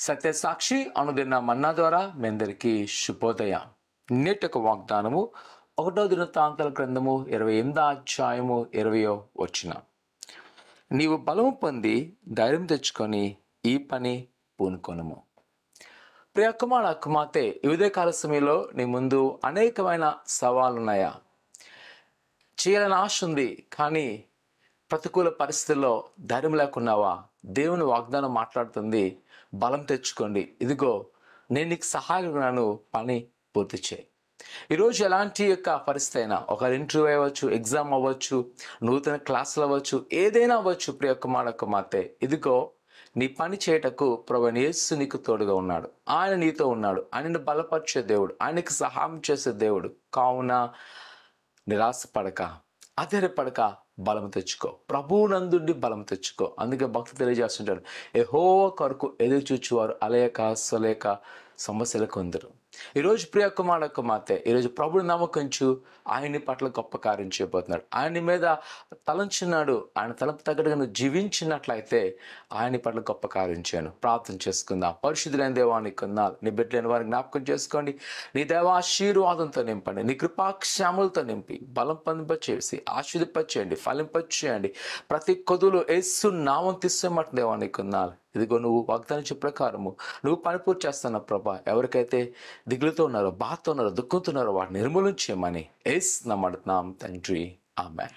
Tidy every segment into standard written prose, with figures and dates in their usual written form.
సత్యసాక్షి అనుదిన మన్నా ద్వారా మీ అందరికీ శుభోదయ. నేటి యొక్క వాగ్దానము 1 దినవృత్తాంతాల గ్రంథము 28వ అధ్యాయము 20వ వచనం. నీవు బలము పొంది ధైర్యం తెచ్చుకొని ఈ పని పూనుకొనుము. ప్రియ కుమార కుమార్తె, ఈ ఉదయకాల సమయంలో నీ ముందు అనేకమైన సవాళ్ళు ఉన్నాయా? చేయాలని ఆశ ఉంది, కానీ ప్రతికూల పరిస్థితుల్లో ధైర్యం లేకున్నావా? దేవుని వాగ్దానం మాట్లాడుతుంది, బలం తెచ్చుకోండి, ఇదిగో నేను నీకు సహాయకున్నాను, పని పూర్తి చేయి. ఈరోజు ఎలాంటి యొక్క పరిస్థితి అయినా, ఒక ఇంటర్వ్యూ అవ్వచ్చు, ఎగ్జామ్ అవ్వచ్చు, నూతన క్లాసులు అవ్వచ్చు, ఏదైనా అవ్వచ్చు, ప్రియ కుమార కుమార్తె, ఇదిగో నీ పని చేయటకు ప్రభువైన యేసు నీకు తోడుగా ఉన్నాడు. ఆయన నీతో ఉన్నాడు. ఆయనను బలపరిచే దేవుడు, ఆయనకు సహాయం చేసే దేవుడు. కావున నిరాశపడక, అధైర్యపడక, బలం తెచ్చుకో. ప్రభువునందుండి బలం తెచ్చుకో. అందుకే భక్తులు తెలియజేస్తుంటారు, యెహోవా కొరకు ఎదురు చూచువారు అలయక సొలేక సమస్యలకు కొందరు. ఈరోజు ప్రియ కుమార కుమార్తె, ఈరోజు ప్రభుని నమ్మకంచు, ఆయన్ని పట్ల గొప్ప కార్యం చేయబోతున్నాడు. ఆయన మీద తలంచున్నాడు. ఆయన తలంపు తగ్గట్టుగా నువ్వు జీవించినట్లయితే ఆయన పట్ల గొప్ప కార్యం చేయను. ప్రార్థన చేసుకుందాం. పరిశుద్ధులైన దేవానికి కొందాలు. నీ బిడ్డలైన వారిని జ్ఞాపకం చేసుకోండి. నీ దైవాశీర్వాదంతో నింపండి. నీ కృపాక్షేమలతో నింపి బలం పొందింపచేసి ఆశీర్వదింపచేయండి, ఫలింపచేయండి. ప్రతి కొదులు యేసు నామం తీసేమాట దేవానికి కొందాలు. ఇదిగో నువ్వు వాగ్దానించే ప్రకారము నువ్వు పని పూర్తి చేస్తున్న ప్రభా. ఎవరికైతే దిగులుతో ఉన్నారో, బాధతో ఉన్నారో, దుఃఖంతో ఉన్నారో వాటిని నిర్మూలించేయమని యేసు నమ్ముతున్నాం తండ్రి. ఆమేన్.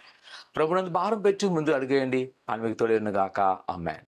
ప్రభునందు భారం పెట్టి ముందు అడిగేయండి. ఆయన మీకు తోడేయును గాక. ఆమేన్.